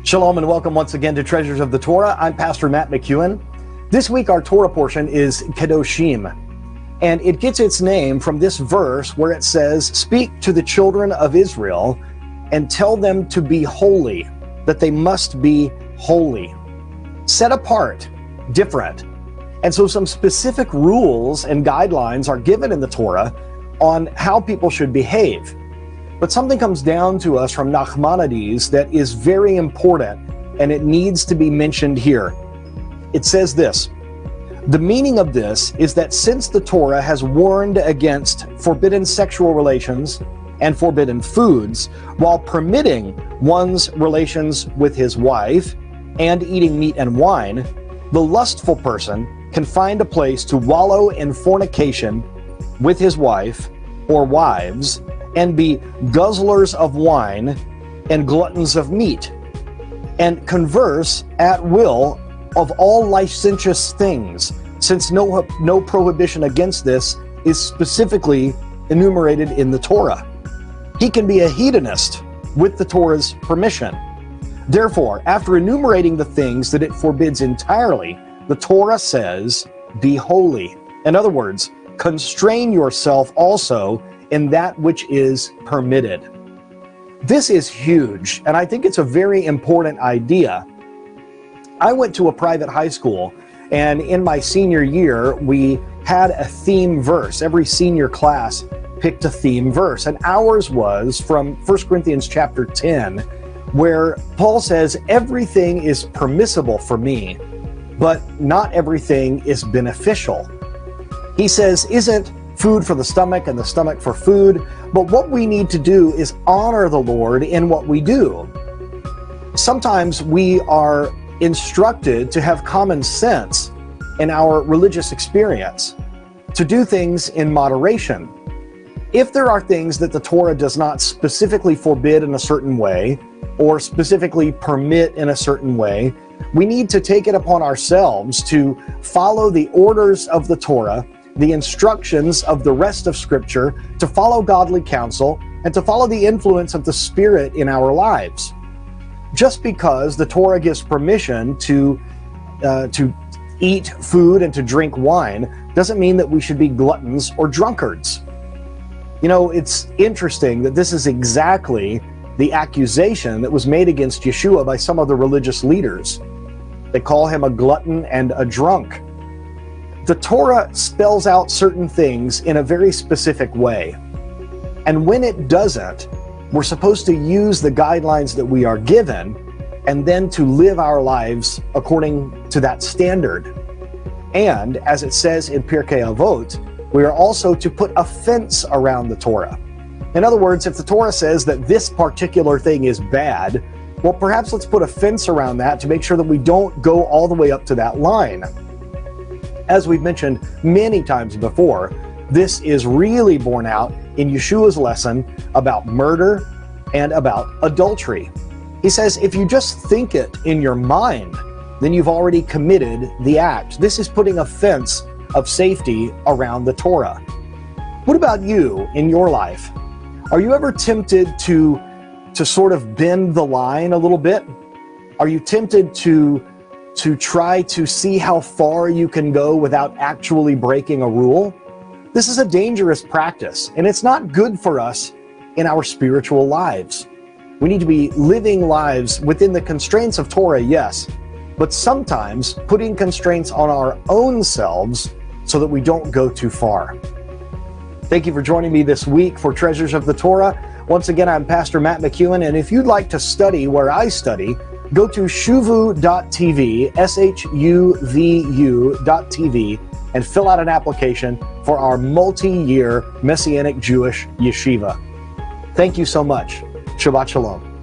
Shalom and welcome once again to Treasures of the Torah. I'm Pastor Matt McEwen. This week our Torah portion is Kedoshim, and it gets its name from this verse where it says, "Speak to the children of Israel and tell them to be holy, that they must be holy." Set apart, different. And so some specific rules and guidelines are given in the Torah on how people should behave. But something comes down to us from Nachmanides that is very important, and it needs to be mentioned here. It says this: the meaning of this is that since the Torah has warned against forbidden sexual relations and forbidden foods, while permitting one's relations with his wife and eating meat and wine, the lustful person can find a place to wallow in fornication with his wife or wives, and be guzzlers of wine and gluttons of meat, and converse at will of all licentious things, since no prohibition against this is specifically enumerated in the Torah. He can be a hedonist with the Torah's permission. Therefore, after enumerating the things that it forbids entirely, the Torah says, be holy. In other words, constrain yourself also in that which is permitted. This is huge, and I think it's a very important idea. I went to a private high school, and in my senior year, we had a theme verse. Every senior class picked a theme verse, and ours was from 1 Corinthians chapter 10, where Paul says, everything is permissible for me, but not everything is beneficial. He says, isn't food for the stomach and the stomach for food, but what we need to do is honor the Lord in what we do. Sometimes we are instructed to have common sense in our religious experience, to do things in moderation. If there are things that the Torah does not specifically forbid in a certain way, or specifically permit in a certain way, we need to take it upon ourselves to follow the orders of the Torah, the instructions of the rest of Scripture, to follow godly counsel, and to follow the influence of the Spirit in our lives. Just because the Torah gives permission to eat food and to drink wine doesn't mean that we should be gluttons or drunkards. You know, it's interesting that this is exactly the accusation that was made against Yeshua by some of the religious leaders. They call him a glutton and a drunk. The Torah spells out certain things in a very specific way. And when it doesn't, we're supposed to use the guidelines that we are given and then to live our lives according to that standard. And as it says in Pirkei Avot, we are also to put a fence around the Torah. In other words, if the Torah says that this particular thing is bad, well, perhaps let's put a fence around that to make sure that we don't go all the way up to that line. As we've mentioned many times before, this is really borne out in Yeshua's lesson about murder and about adultery. He says, if you just think it in your mind, then you've already committed the act. This is putting a fence of safety around the Torah. What about you in your life? Are you ever tempted to sort of bend the line a little bit? Are you tempted to try to see how far you can go without actually breaking a rule? This is a dangerous practice, and it's not good for us in our spiritual lives. We need to be living lives within the constraints of Torah, yes, but sometimes putting constraints on our own selves so that we don't go too far. Thank you for joining me this week for Treasures of the Torah. Once again, I'm Pastor Matt McEwen, and if you'd like to study where I study, go to shuvu.tv, SHUVU.tv, and fill out an application for our multi-year Messianic Jewish yeshiva. Thank you so much. Shabbat Shalom.